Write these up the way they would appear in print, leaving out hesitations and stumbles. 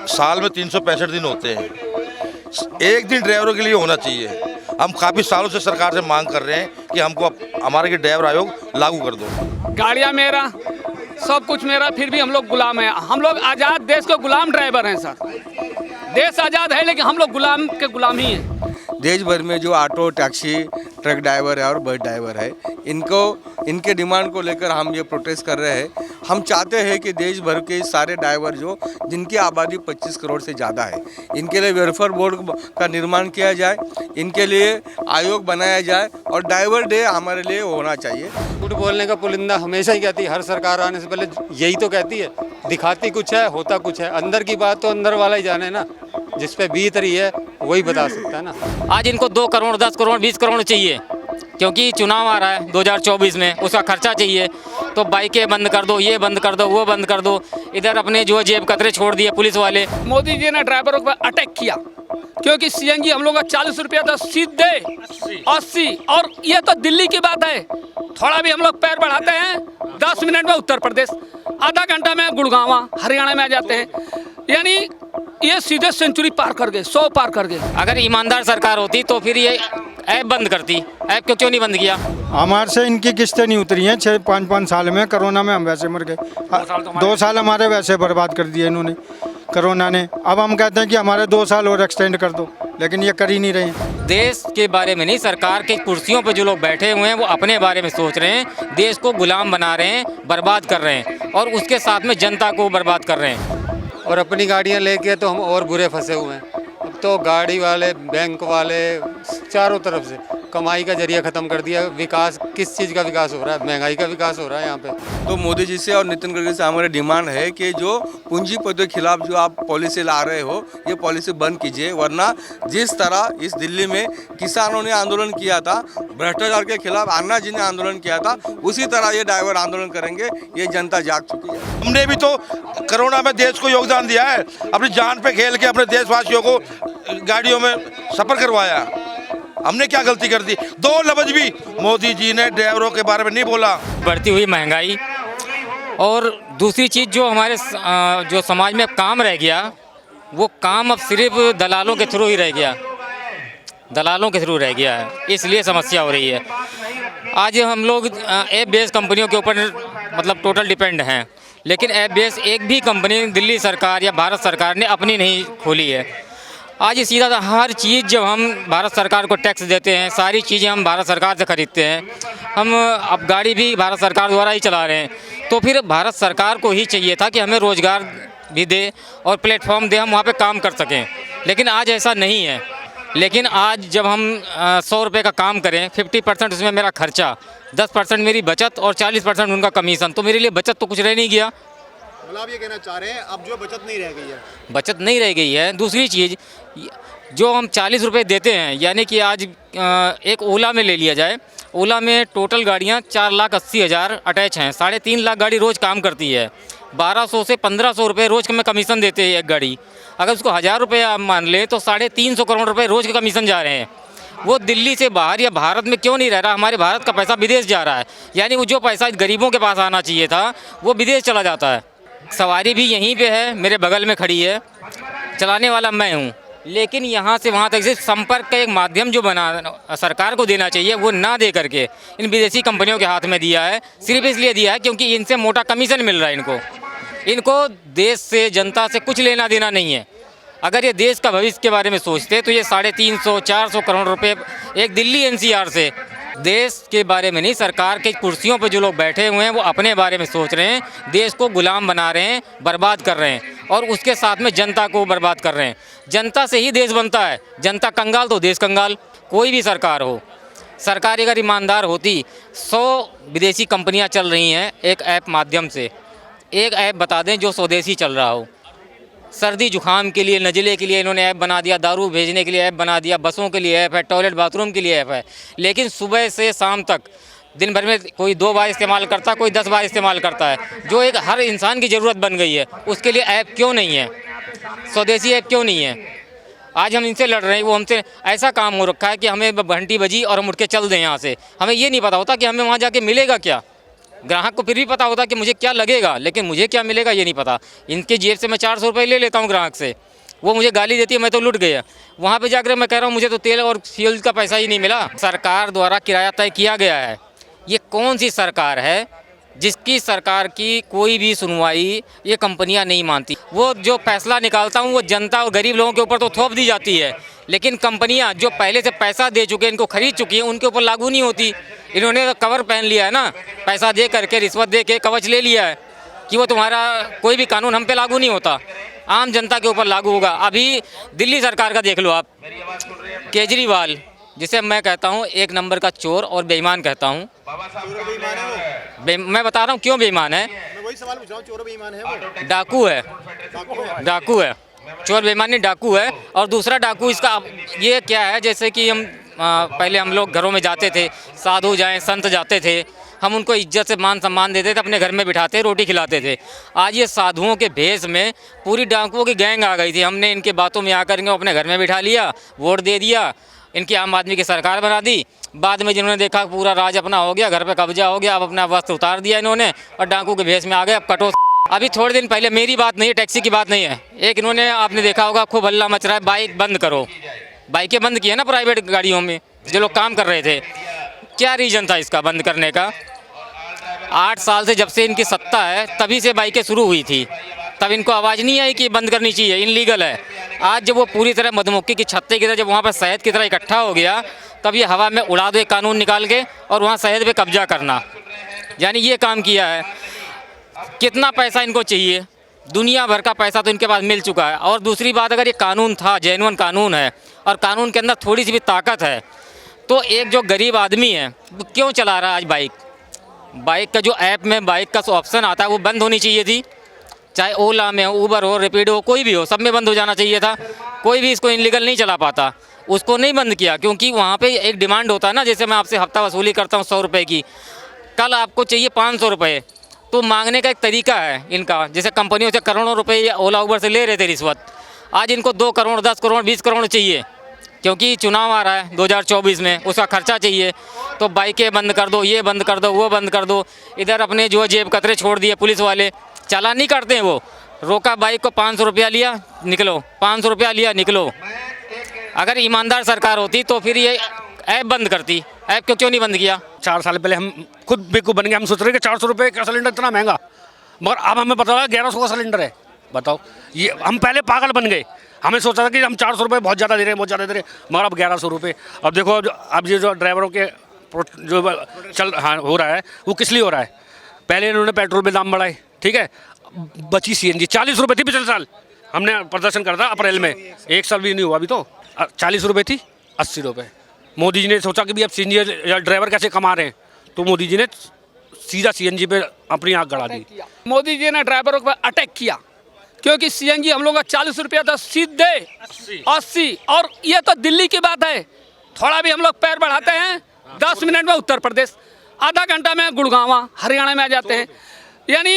साल में 365 दिन होते हैं, एक दिन ड्राइवरों के लिए होना चाहिए। हम काफ़ी सालों से सरकार से मांग कर रहे हैं कि हमको हमारे के ड्राइवर आयोग लागू कर दो। गाड़ियाँ मेरा, सब कुछ मेरा, फिर भी हम लोग गुलाम हैं। हम लोग आज़ाद देश के गुलाम ड्राइवर हैं सर। देश आज़ाद है लेकिन हम लोग गुलाम के गुलाम ही हैं। देश भर में जो ऑटो, टैक्सी, ट्रक ड्राइवर है और बस ड्राइवर है, इनके डिमांड को लेकर हम ये प्रोटेस्ट कर रहे हैं। हम चाहते हैं कि देश भर के सारे ड्राइवर जो जिनकी आबादी 25 करोड़ से ज़्यादा है, इनके लिए वेलफेयर बोर्ड का निर्माण किया जाए, इनके लिए आयोग बनाया जाए और ड्राइवर डे हमारे लिए होना चाहिए। झूठ बोलने का पुलिंदा हमेशा ही कहती है, हर सरकार आने से पहले यही तो कहती है, दिखाती कुछ है होता कुछ है। अंदर की बात तो अंदर वाला ही जाने ना, जिस पे बीत रही है वही बता सकता है ना। आज इनको 2 करोड़, 10 करोड़, 20 करोड़ चाहिए, क्योंकि चुनाव आ रहा है 2024 में, उसका खर्चा चाहिए। तो बाइकें बंद कर दो, ये बंद कर दो, वो बंद कर दो, इधर अपने जो जेब कतरे छोड़ दिए पुलिस वाले। मोदी जी ने ड्राइवरों पर अटैक किया क्योंकि सीएनजी हम लोग का 40 रुपया था, सीधे 80। और ये तो दिल्ली की बात है, थोड़ा भी हम लोग पैर बढ़ाते हैं 10 मिनट में उत्तर प्रदेश, आधा घंटा में गुड़गांव हरियाणा में आ जाते हैं। यानी ये सीधे सेंचुरी पार कर गए, 100 पार कर गए। अगर ईमानदार सरकार होती तो फिर ये ऐप बंद करती। ऐप को क्यों नहीं बंद किया? हमारे से इनकी किस्तें नहीं उतरी हैं 6-5 साल में। कोरोना में हम वैसे मर गए, 2 साल हमारे वैसे बर्बाद कर दिए इन्होंने, कोरोना ने। अब हम कहते हैं कि हमारे 2 साल और एक्सटेंड कर दो, लेकिन ये कर ही नहीं रहे हैं। देश के बारे में नहीं, सरकार के कुर्सियों पर जो लोग बैठे हुए हैं वो अपने बारे में सोच रहे हैं, देश को गुलाम बना रहे हैं, बर्बाद कर रहे हैं और उसके साथ में जनता को बर्बाद कर रहे हैं। और अपनी गाड़ियाँ लेके तो हम और बुरे फंसे हुए हैं। अब तो गाड़ी वाले, बैंक वाले, चारों तरफ से कमाई का जरिया ख़त्म कर दिया। विकास, किस चीज़ का विकास हो रहा है? महंगाई का विकास हो रहा है यहाँ पे। तो मोदी जी से और नितिन गडकरी से हमारी डिमांड है कि जो पूंजीपतियों के खिलाफ जो आप पॉलिसी ला रहे हो, ये पॉलिसी बंद कीजिए, वरना जिस तरह इस दिल्ली में किसानों ने आंदोलन किया था, भ्रष्टाचार के खिलाफ अन्ना जी ने आंदोलन किया था, उसी तरह ये ड्राइवर आंदोलन करेंगे। ये जनता जाग चुकी है। हमने भी तो कोरोना में देश को योगदान दिया है, अपनी जान पे खेल के अपने देशवासियों को गाड़ियों में सफ़र करवाया। हमने क्या गलती कर दी? 2 लफ्ज भी मोदी जी ने ड्राइवरों के बारे में नहीं बोला। बढ़ती हुई महंगाई और दूसरी चीज़ जो हमारे जो समाज में काम रह गया, वो काम अब सिर्फ दलालों के थ्रू ही रह गया, दलालों के थ्रू रह गया है, इसलिए समस्या हो रही है। आज हम लोग ऐप बेस्ड कंपनियों के ऊपर मतलब टोटल डिपेंड हैं, लेकिन ऐप बेस्ड एक भी कंपनी दिल्ली सरकार या भारत सरकार ने अपनी नहीं खोली है। आज सीधा हर चीज़ जब हम भारत सरकार को टैक्स देते हैं, सारी चीज़ें हम भारत सरकार से ख़रीदते हैं, हम अब गाड़ी भी भारत सरकार द्वारा ही चला रहे हैं, तो फिर भारत सरकार को ही चाहिए था कि हमें रोज़गार भी दे और प्लेटफॉर्म दे, हम वहाँ पे काम कर सकें। लेकिन आज ऐसा नहीं है। लेकिन आज जब हम 100 रुपये का काम करें, 50% उसमें मेरा खर्चा, 10% मेरी बचत और 40% उनका कमीशन, तो मेरे लिए बचत तो कुछ रह नहीं गया। मतलब आप ये कहना चाह रहे हैं अब जो बचत नहीं रह गई है? बचत नहीं रह गई है। दूसरी चीज़, जो हम 40 रुपये देते हैं, यानी कि आज एक ओला में ले लिया जाए, ओला में टोटल गाड़ियाँ 4,80,000 अटैच हैं, 3.5 लाख गाड़ी रोज़ काम करती है, 1200 से 1500 रुपये रोज़ में कमीशन देते हैं एक गाड़ी। अगर उसको 1000 रुपये आप मान लें तो 350 करोड़ रुपये रोज़ के कमीशन जा रहे हैं। वो दिल्ली से बाहर या भारत में क्यों नहीं रह रहा? हमारे भारत का पैसा विदेश जा रहा है, यानी वो जो पैसा गरीबों के पास आना चाहिए था वो विदेश चला जाता है। सवारी भी यहीं पे है, मेरे बगल में खड़ी है, चलाने वाला मैं हूँ, लेकिन यहाँ से वहाँ तक से संपर्क का एक माध्यम जो बना सरकार को देना चाहिए, वो ना दे करके इन विदेशी कंपनियों के हाथ में दिया है। सिर्फ इसलिए दिया है क्योंकि इनसे मोटा कमीशन मिल रहा है इनको देश से, जनता से कुछ लेना देना नहीं है। अगर ये देश का भविष्य के बारे में सोचते तो ये 350-400 करोड़ रुपए एक दिल्ली एनसीआर से, देश के बारे में नहीं, सरकार के कुर्सियों पर जो लोग बैठे हुए हैं वो अपने बारे में सोच रहे हैं, देश को गुलाम बना रहे हैं, बर्बाद कर रहे हैं और उसके साथ में जनता को बर्बाद कर रहे हैं। जनता से ही देश बनता है, जनता कंगाल तो देश कंगाल। कोई भी सरकार हो, सरकार अगर ईमानदार होती, 100 विदेशी कंपनियां चल रही हैं एक ऐप माध्यम से, एक ऐप बता दें जो स्वदेशी चल रहा हो। सर्दी जुकाम के लिए, नज़ले के लिए इन्होंने ऐप बना दिया, दारू भेजने के लिए ऐप बना दिया, बसों के लिए ऐप है, टॉयलेट बाथरूम के लिए ऐप है, लेकिन सुबह से शाम तक दिन भर में कोई 2 बार इस्तेमाल करता है, कोई 10 बार इस्तेमाल करता है, जो एक हर इंसान की ज़रूरत बन गई है। उसके लिए ऐप क्यों नहीं है? स्वदेशी ऐप क्यों नहीं है? आज हम इनसे लड़ रहे हैं, वो हमसे ऐसा काम हो रखा है कि हमें घंटी बजी और हम उठ के चल दें यहाँ से। हमें ये नहीं पता होता कि हमें वहाँ जाके मिलेगा क्या। ग्राहक को फिर भी पता होता कि मुझे क्या लगेगा, लेकिन मुझे क्या मिलेगा ये नहीं पता। इनके जेब से मैं 400 रुपये ले लेता हूँ ग्राहक से, वो मुझे गाली देती है, मैं तो लुट गया। वहाँ पे जाकर मैं कह रहा हूँ मुझे तो तेल और फ्यूल का पैसा ही नहीं मिला। सरकार द्वारा किराया तय किया गया है। ये कौन सी सरकार है जिसकी सरकार की कोई भी सुनवाई ये कंपनियां नहीं मानती? वो जो फैसला निकालता हूँ वो जनता और गरीब लोगों के ऊपर तो थोप दी जाती है, लेकिन कंपनियां जो पहले से पैसा दे चुके हैं, इनको खरीद चुकी हैं, उनके ऊपर लागू नहीं होती। इन्होंने तो कवर पहन लिया है ना, पैसा दे करके, रिश्वत दे के कवच ले लिया है कि वो तुम्हारा कोई भी कानून हम पे लागू नहीं होता, आम जनता के ऊपर लागू होगा। अभी दिल्ली सरकार का देख लो आप, केजरीवाल जिसे मैं कहता हूँ एक नंबर का चोर और बेईमान कहता हूँ। मैं बता रहा हूँ क्यों बेईमान है। मैं वही सवाल पूछ रहा हूँ, चोर बेईमान है वो? डाकू है, डाकू है, चोर बेईमान नहीं, डाकू है। और दूसरा डाकू इसका ये क्या है, जैसे कि हम पहले हम लोग घरों में जाते थे, साधु जाएं संत जाते थे, हम उनको इज्जत से मान सम्मान देते थे, अपने घर में बिठाते रोटी खिलाते थे। आज ये साधुओं के भेष में पूरी डाकुओं की गैंग आ गई थी। हमने इनके बातों में आकर इनको अपने घर में बिठा लिया, वोट दे दिया, इनकी आम आदमी की सरकार बना दी। बाद में जिन्होंने देखा पूरा राज अपना हो गया, घर पे कब्जा हो गया, अब अपना वस्त्र उतार दिया इन्होंने और डाकू के भेष में आ गए। अब कटो। अभी थोड़े दिन पहले, मेरी बात नहीं है, टैक्सी की बात नहीं है, एक इन्होंने आपने देखा होगा खूब हल्ला मच रहा है, बाइक बंद करो। बाइकें बंद की है ना प्राइवेट गाड़ियों में जो लोग काम कर रहे थे। क्या रीज़न था इसका बंद करने का? 8 साल से जब से इनकी सत्ता है तभी से बाइकें शुरू हुई थी, तब इनको आवाज़ नहीं आई कि बंद करनी चाहिए, इनलीगल है। आज जब वो पूरी तरह मधुमक्खी की छत्ते की तरह जब वहाँ पर शहद की तरह इकट्ठा हो गया, तब ये हवा में उड़ा दो एक कानून निकाल के और वहाँ शहद पे कब्जा करना, यानी ये काम किया है। कितना पैसा इनको चाहिए? दुनिया भर का पैसा तो इनके पास मिल चुका है। और दूसरी बात, अगर ये कानून था, जेन्युइन कानून है और कानून के अंदर थोड़ी सी भी ताकत है, तो एक जो गरीब आदमी है वो क्यों चला रहा है आज बाइक? बाइक का जो ऐप में बाइक का ऑप्शन आता है वो बंद होनी चाहिए थी, चाहे ओला में हो, ऊबर हो, रैपिडो हो, कोई भी हो, सब में बंद हो जाना चाहिए था। कोई भी इसको इनलीगल नहीं चला पाता, उसको नहीं बंद किया क्योंकि वहाँ पे एक डिमांड होता है ना। जैसे मैं आपसे हफ्ता वसूली करता हूँ 100 रुपये की, कल आपको चाहिए 500 रुपये, तो मांगने का एक तरीका है इनका। जैसे कंपनियों से करोड़ों रुपए या ओला उबर से ले रहे थे रिश्वत, आज इनको 2 करोड़ 10 करोड़ 20 करोड़ चाहिए क्योंकि चुनाव आ रहा है 2024 में, उसका खर्चा चाहिए। तो बाइकें बंद कर दो, ये बंद कर दो, वो बंद कर दो। इधर अपने जो जेब कतरे छोड़ दिए पुलिस वाले, चालान नहीं करते हैं वो, रोका बाइक को 500 रुपया लिया निकलो, 500 रुपया लिया निकलो। अगर ईमानदार सरकार होती तो फिर ये ऐप बंद करती। ऐप क्यों नहीं बंद किया? 4 साल पहले हम खुद बेवकूफ़ बन गए, हम सोच रहे कि 400 रुपये का सिलेंडर इतना महंगा, मगर अब हमें पता लगा 1100 का सिलेंडर है। बताओ, ये हम पहले पागल बन गए, हमें सोचा था कि हम 400 रुपये बहुत ज़्यादा दे रहे हैं, बहुत ज़्यादा दे रहे हैं, मगर अब 1100 रुपये। अब देखो अब ये जो ड्राइवरों के जो हो रहा है वो किस लिए हो रहा है? पहले इन्होंने पेट्रोल पे दाम बढ़ाए, ठीक है, बची CNG 40 रुपये थी पिछले साल, हमने प्रदर्शन करा था अप्रैल में, 1 साल भी नहीं हुआ अभी तो, 40 रुपये थी, 80 रुपये। मोदी जी ने सोचा कि भी अब CNG ड्राइवर कैसे कमा रहे हैं, तो मोदी जी ने सीधा CNG पे अपनी आँख गड़ा दी। मोदी जी ने ड्राइवरों पर अटैक किया क्योंकि CNG हम लोग का 40 रुपया था, सीधे 80। और ये तो दिल्ली की बात है, थोड़ा भी हम लोग पैर बढ़ाते हैं 10 मिनट में उत्तर प्रदेश, आधा घंटा में गुड़गांव हरियाणा में आ जाते हैं। यानी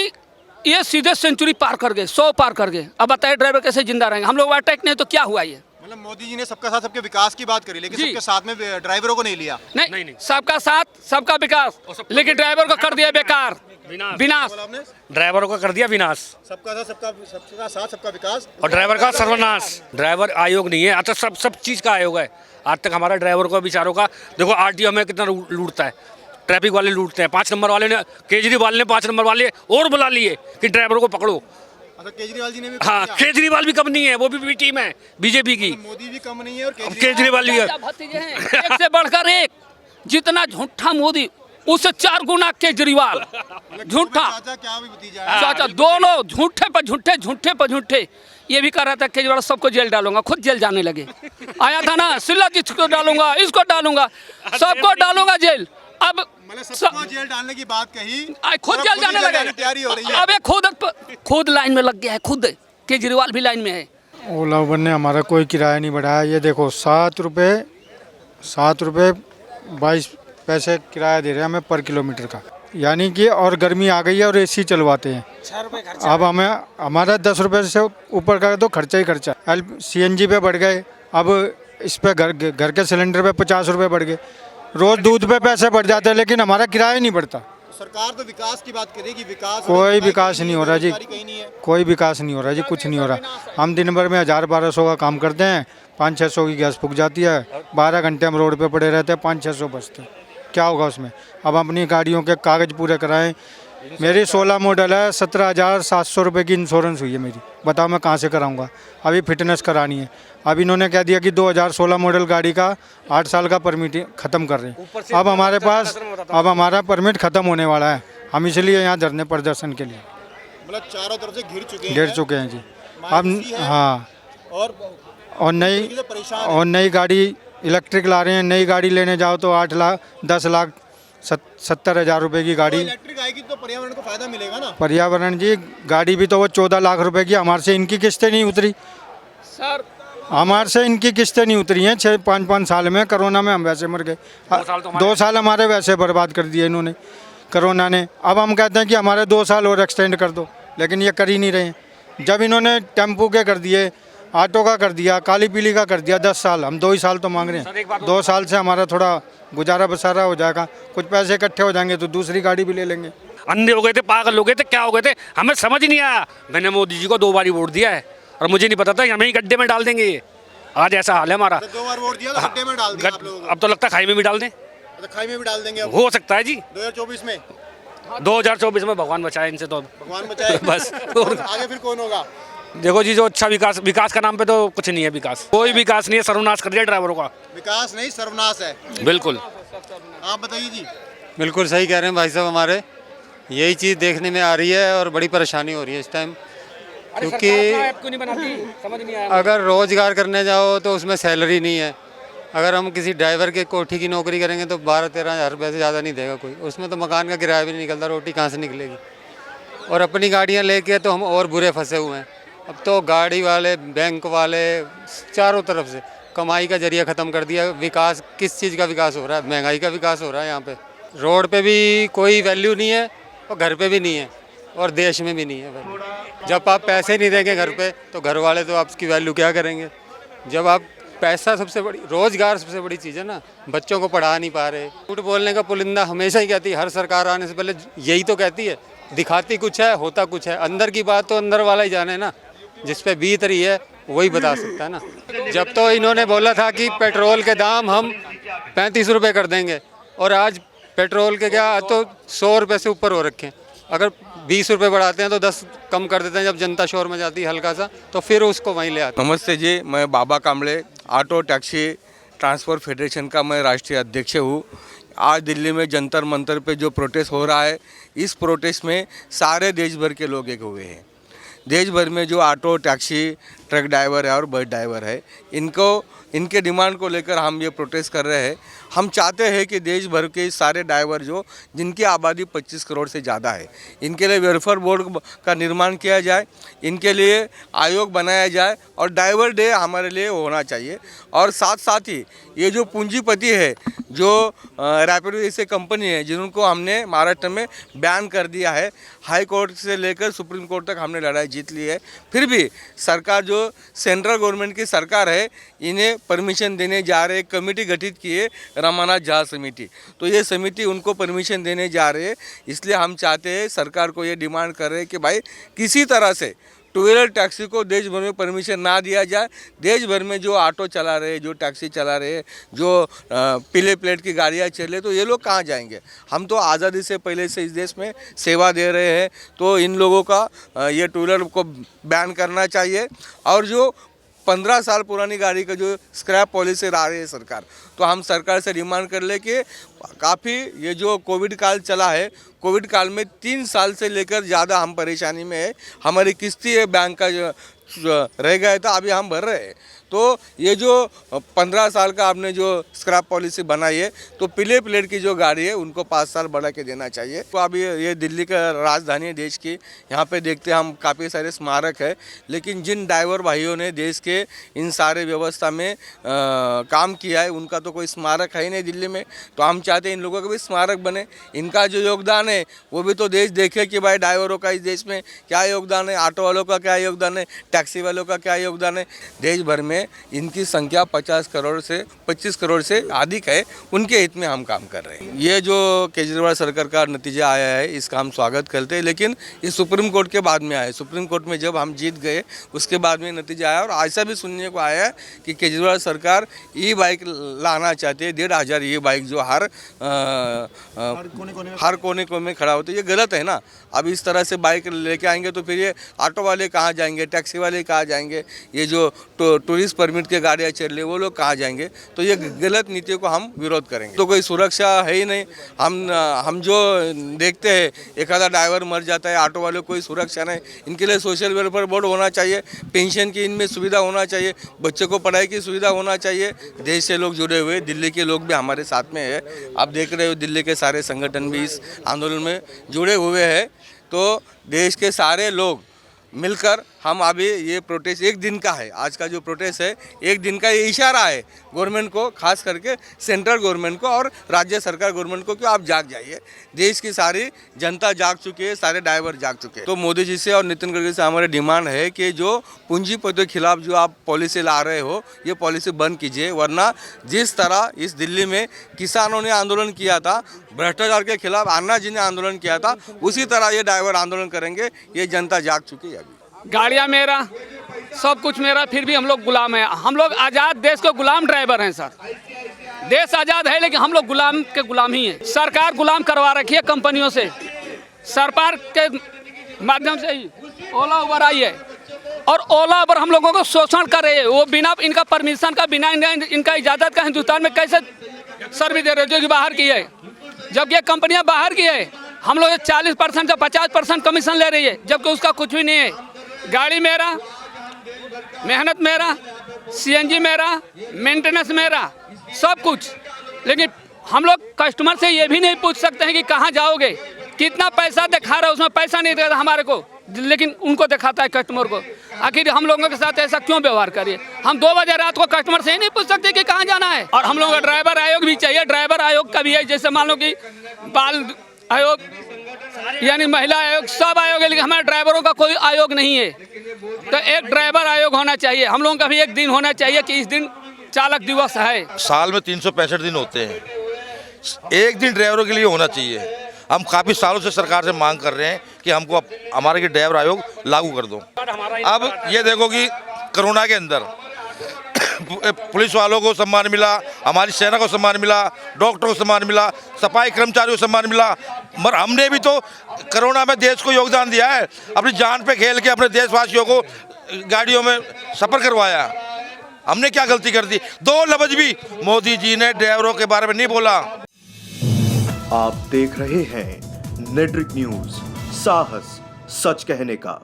ये सीधे सेंचुरी पार कर गए, 100 पार कर गए। अब बताइए ड्राइवर कैसे जिंदा रहेंगे? हम लोग अटैक नहीं तो क्या हुआ ये? मतलब मोदी जी ने सबका साथ सबके विकास की बात करी, लेकिन जी। सबके साथ में ड्राइवरों को नहीं लिया। नहीं, सबका साथ सबका विकास, लेकिन ड्राइवर को कर दिया बेकार, विनाश। बोला आपने? ड्राइवरों का कर दिया विनाश सबका साथ सबका विकास और ड्राइवर का सर्वनाश। ड्राइवर आयोग नहीं है, अच्छा सब चीज़ का आयोग है। आज तक हमारा ड्राइवर को बेचारों का देखो, RTO में कितना लूटता है, ट्रैफिक वाले लूटते हैं। 5 नंबर वाले ने, केजरीवाल ने 5 नंबर वाले और बुला लिए कि ड्राइवरों को पकड़ो। अच्छा, केजरीवाल जी ने भी हाँ, केजरीवाल भी कम नहीं है, वो भी टीम है बीजेपी की। मोदी भी कम नहीं है और केजरीवाल भी है। भतीजे हैं, एक से बढ़कर एक। जितना झूठा मोदी उससे 4 गुना केजरीवाल झूठा। चाचा क्या भी भतीजा है। चाचा दोनों झूठे पर झूठे, झूठे पर झूठे। ये भी कर रहा था केजरीवाल सबको जेल डालूंगा, खुद जेल जाने लगे। आया था ना, सिल्ला जिसको डालूंगा, इसको डालूंगा, सबको डालूंगा जेल। अब मतलब सबको जेल डालने की बात कही, खुद जेल जाने लगे, तैयारी हो रही है। अबे खुद लाइन में लग गया है, खुद केजरीवाल भी लाइन में है। ओला उबर ने हमारा कोई किराया नहीं बढ़ाया। ये देखो 7 रुपये 22 पैसे किराया दे रहे हैं हमें पर किलोमीटर का, यानी कि और गर्मी आ गई है और AC चलवाते हैं। अब हमें हमारा 10 रुपये से ऊपर का तो खर्चा ही खर्चा। CNG पे बढ़ गए, अब इस पे घर के सिलेंडर पे 50 रुपये बढ़ गए। रोज़ दूध पे पैसे बढ़ जाते हैं लेकिन हमारा किराया नहीं बढ़ता। सरकार तो विकास की बात करेगी, विकास कोई विकास नहीं हो रहा जी, कहीं नहीं है। कोई विकास नहीं हो रहा जी, कुछ नहीं हो रहा। हम दिन भर में 1000-1200 का काम करते हैं, 500-600 की गैस फूक जाती है, 12 घंटे हम रोड पे पड़े रहते हैं, 500-600 बचते हैं। क्या होगा उसमें? अब अपनी गाड़ियों के कागज़ पूरे कराएं। मेरी 16 मॉडल है, 17,700 रुपये की इंश्योरेंस हुई है मेरी। बताओ मैं कहाँ से कराऊंगा? अभी फिटनेस करानी है। अब इन्होंने कह दिया कि 2016 मॉडल गाड़ी का 8 साल का परमिट ख़त्म कर रहे हैं। अब हमारे पास अब हमारा परमिट ख़त्म होने वाला है। हम इसलिए यहाँ धरने प्रदर्शन के लिए मतलब चारों तरफ से गिर चुके हैं जी। अब मायूसी है। हाँ, और और नई तरीके से परेशान है। और नई गाड़ी इलेक्ट्रिक ला रहे हैं। नई गाड़ी लेने जाओ तो 8 लाख 10 लाख 70,000 रुपये की तो गाड़ी। इलेक्ट्रिक आएगी तो पर्यावरण को फायदा मिलेगा ना। पर्यावरण जी, गाड़ी भी तो वो 14 लाख रुपए की, हमारे से इनकी किस्तें नहीं उतरी। सर हमारे से इनकी किस्तें नहीं उतरी हैं 6-5 साल में। कोरोना में हम वैसे मर गए। 2 साल हमारे वैसे बर्बाद कर दिए इन्होंने कोरोना ने। अब हम कहते हैं कि हमारे 2 साल और एक्सटेंड कर दो, लेकिन ये कर ही नहीं रहे हैं। जब इन्होंने टेम्पू के कर दिए, ऑटो का कर दिया, काली पीली का कर दिया 10 साल, हम 2 ही साल तो मांग रहे हैं। 2 साल से हमारा थोड़ा गुजारा बसारा हो जाएगा, कुछ पैसे इकट्ठे हो जाएंगे तो दूसरी गाड़ी भी ले लेंगे। अंधे हो गए थे, पागल हो गए थे, क्या हो गए थे, हमें समझ ही नहीं आया। मैंने मोदी जी को 2 बारी वोट दिया है और मुझे नहीं पता था हमें ही गड्ढे में डाल देंगे ये। आज ऐसा हाल है हमारा। तो 2 बार वोट दिया तो गड्ढे में डाल दिया आप लोगों को। अब तो लगता है खाई में भी डाल दें। तो खाई में भी डाल देंगे अब हो सकता है जी 2024 में। 2024 में भगवान बचाए इनसे तो। भगवान बचाए। बस। आगे फिर कौन होगा? देखो जी, जो अच्छा विकास का नाम पे तो कुछ नहीं है। विकास कोई विकास नहीं है, सर्वनाश कर दिया ड्राइवरों का। विकास नहीं, सर्वनाश है। बिल्कुल। आप बताइए जी। बिल्कुल सही कह रहे हैं भाई साहब, हमारे यही चीज़ देखने में आ रही है और बड़ी परेशानी हो रही है इस टाइम। क्योंकि क्यों नहीं बनाती, समझ नहीं आया। अगर रोज़गार करने जाओ तो उसमें सैलरी नहीं है। अगर हम किसी ड्राइवर के कोठी की नौकरी करेंगे तो 12-13 हज़ार रुपये से ज़्यादा नहीं देगा कोई। उसमें तो मकान का किराया भी नहीं निकलता, रोटी कहाँ से निकलेगी? और अपनी गाड़ियाँ लेके तो हम और बुरे फंसे हुए हैं। अब तो गाड़ी वाले, बैंक वाले, चारों तरफ से कमाई का जरिया ख़त्म कर दिया। विकास किस चीज़ का विकास हो रहा है? महंगाई का विकास हो रहा है यहाँ पे। रोड पे भी कोई वैल्यू नहीं है और घर पे भी नहीं है और देश में भी नहीं है वैल्यू। जब आप पैसे नहीं देंगे घर पे तो घर वाले तो आपकी वैल्यू क्या करेंगे? जब आप पैसा सबसे बड़ी, रोज़गार सबसे बड़ी चीज़ है ना। बच्चों को पढ़ा नहीं पा रहे। झूठ बोलने का पुलिंदा हमेशा ही कहती है, हर सरकार आने से पहले यही तो कहती है। दिखाती कुछ है, होता कुछ है। अंदर की बात तो अंदर वाला ही जाने ना, जिस पे बीत रही है वही बता सकता है ना। जब तो इन्होंने बोला था कि पेट्रोल के दाम हम 35 रुपये कर देंगे और आज पेट्रोल के क्या तो 100 रुपये से ऊपर हो रखे हैं। अगर 20 रुपये बढ़ाते हैं तो 10 कम कर देते हैं। जब जनता शोर में जाती है हल्का सा तो फिर उसको वहीं ले आते हैं। नमस्ते जी, मैं Baba Kamble, auto taxi transport federation का मैं राष्ट्रीय अध्यक्ष हूँ। आज दिल्ली में जंतर मंतर पे जो प्रोटेस्ट हो रहा है, इस प्रोटेस्ट में सारे देश भर के लोग एक हुए हैं। देश भर में जो ऑटो टैक्सी ट्रक ड्राइवर है और बस ड्राइवर है, इनके डिमांड को लेकर हम ये प्रोटेस्ट कर रहे हैं। हम चाहते हैं कि देश भर के सारे ड्राइवर जो जिनकी आबादी 25 करोड़ से ज़्यादा है, इनके लिए वेलफेयर बोर्ड का निर्माण किया जाए, इनके लिए आयोग बनाया जाए और ड्राइवर डे हमारे लिए होना चाहिए। और साथ साथ ही ये जो पूंजीपति है, जो रैपिडो जैसे कंपनी है, जिनको हमने महाराष्ट्र में बैन कर दिया है, हाई कोर्ट से लेकर सुप्रीम कोर्ट तक हमने लड़ाई जीत ली है, फिर भी सरकार जो सेंट्रल गवर्नमेंट की सरकार है, इन्हें परमिशन देने जा रहे, कमेटी गठित की है रमानाथ जहाज समिति। तो ये समिति उनको परमिशन देने जा रहे हैं। इसलिए हम चाहते हैं, सरकार को ये डिमांड कर रहे हैं कि भाई किसी तरह से 2 व्हीलर टैक्सी को देश भर में परमिशन ना दिया जाए। देश भर में जो ऑटो चला रहे, जो टैक्सी चला रहे, जो पीले प्लेट की गाड़ियाँ चले, तो ये लोग कहाँ जाएंगे? हम तो आज़ादी से पहले से इस देश में सेवा दे रहे हैं, तो इन लोगों का ये 2 व्हीलर को बैन करना चाहिए। और जो 15 साल पुरानी गाड़ी का जो स्क्रैप पॉलिसी ला रही है सरकार, तो हम सरकार से डिमांड कर ले कि काफ़ी ये जो कोविड काल चला है, कोविड काल में 3 साल से लेकर ज़्यादा हम परेशानी में है। हमारी किस्ती है बैंक का जो रह गया था, अभी हम भर रहे हैं। तो ये जो 15 साल का आपने जो स्क्रैप पॉलिसी बनाई है, तो पीले प्लेट की जो गाड़ी है उनको 5 साल बढ़ा के देना चाहिए। तो अभी ये दिल्ली का राजधानी है देश की, यहाँ पे देखते हैं हम काफ़ी सारे स्मारक है, लेकिन जिन ड्राइवर भाइयों ने देश के इन सारे व्यवस्था में काम किया है, उनका तो कोई स्मारक है ही नहीं दिल्ली में। तो हम चाहते हैं इन लोगों का भी स्मारक बने, इनका जो योगदान है वो भी तो देश देखे कि भाई ड्राइवरों का इस देश में क्या योगदान है, ऑटो वालों का क्या योगदान है, टैक्सी वालों का क्या योगदान है। देश भर में इनकी संख्या 25 करोड़ से अधिक है, उनके हित में हम काम कर रहे हैं। ये जो केजरीवाल सरकार का नतीजा आया है इसका हम स्वागत करते हैं, लेकिन ये सुप्रीम कोर्ट के बाद में आया। सुप्रीम कोर्ट में जब हम जीत गए उसके बाद में नतीजा आया, और ऐसा भी सुनने को आया है कि केजरीवाल सरकार ई बाइक लाना चाहती है, 1500 ई बाइक जो हर कोने में खड़ा होता है। ये गलत है ना। अब इस तरह से बाइक लेके आएंगे तो फिर ये ऑटो वाले कहाँ जाएंगे, टैक्सी वाले कहाँ जाएंगे, ये जो टूरिस्ट परमिट के गाड़ियाँ चल रही है वो लोग कहाँ जाएंगे। तो ये गलत नीतियों को हम विरोध करेंगे। तो कोई सुरक्षा है ही नहीं। हम जो देखते हैं एक आधा ड्राइवर मर जाता है, ऑटो वाले कोई सुरक्षा नहीं। इनके लिए सोशल वेलफेयर बोर्ड होना चाहिए, पेंशन की इनमें सुविधा होना चाहिए, बच्चों को पढ़ाई की सुविधा होना चाहिए। देश से लोग जुड़े हुए, दिल्ली के लोग भी हमारे साथ में है। आप देख रहे हो दिल्ली के सारे संगठन भी इस आंदोलन में जुड़े हुए हैं। तो देश के सारे लोग मिलकर हम अभी ये प्रोटेस्ट एक दिन का है, आज का जो प्रोटेस्ट है एक दिन का ये इशारा है गवर्नमेंट को, खास करके सेंट्रल गवर्नमेंट को और राज्य सरकार गवर्नमेंट को कि आप जाग जाइए। देश की सारी जनता जाग चुकी है, सारे ड्राइवर जाग चुके हैं। तो मोदी जी से और नितिन गडकरी से हमारी डिमांड है कि जो पूंजीपतियों के खिलाफ जो आप पॉलिसी ला रहे हो ये पॉलिसी बंद कीजिए, वरना जिस तरह इस दिल्ली में किसानों ने आंदोलन किया था, भ्रष्टाचार के खिलाफ अन्ना जी ने आंदोलन किया था, उसी तरह ये ड्राइवर आंदोलन करेंगे। ये जनता जाग चुकी है। अभी गाड़ियाँ मेरा, सब कुछ मेरा, फिर भी हम लोग गुलाम हैं। हम लोग आज़ाद देश के गुलाम ड्राइवर हैं सर। देश आज़ाद है लेकिन हम लोग गुलाम के गुलाम ही हैं। सरकार गुलाम करवा रखी है कंपनियों से, सरकार के माध्यम से ही ओला उबर आई है और ओला उबर हम लोगों को शोषण कर रहे हैं। वो बिना इनका परमिशन का, बिना इनका इजाज़त का हिंदुस्तान में कैसे सर्विस दे रहे हो, जो कि बाहर की है। जब ये कंपनियाँ बाहर की है, हम लोग 40% से 50% कमीशन ले रही है, जबकि उसका कुछ भी नहीं है। गाड़ी मेरा, मेहनत मेरा, सीएनजी मेरा, मेंटेनेंस मेरा, सब कुछ। लेकिन हम लोग कस्टमर से ये भी नहीं पूछ सकते हैं कि कहाँ जाओगे, कितना पैसा दिखा रहा है, उसमें पैसा नहीं देता हमारे को, लेकिन उनको दिखाता है कस्टमर को। आखिर हम लोगों के साथ ऐसा क्यों व्यवहार करिए। हम 2 बजे रात को कस्टमर से ही नहीं पूछ सकते कि कहाँ जाना है। और हम लोगों का ड्राइवर आयोग भी चाहिए। ड्राइवर आयोग का भी है, जैसे मान लो कि बाल आयोग यानी महिला आयोग, सब आयोग है, लेकिन हमारे ड्राइवरों का कोई आयोग नहीं है। तो एक ड्राइवर आयोग होना चाहिए। हम लोगों का भी एक दिन होना चाहिए कि इस दिन चालक दिवस है। साल में 365 दिन होते हैं, एक दिन ड्राइवरों के लिए होना चाहिए। हम काफ़ी सालों से सरकार से मांग कर रहे हैं कि हमको हमारे ड्राइवर आयोग लागू कर दो। अब ये देखो कि कोरोना के अंदर पुलिस वालों को सम्मान मिला, हमारी सेना को सम्मान मिला, डॉक्टरों को सम्मान मिला, सफाई कर्मचारियों को सम्मान मिला, मगर हमने भी तो कोरोना में देश को योगदान दिया है। अपनी जान पे खेल के अपने देशवासियों को गाड़ियों में सफ़र करवाया। हमने क्या गलती कर दी? 2 लफ्ज़ भी मोदी जी ने ड्राइवरों के बारे में नहीं बोला। आप देख रहे हैं नेट्रिक न्यूज, साहस सच कहने का।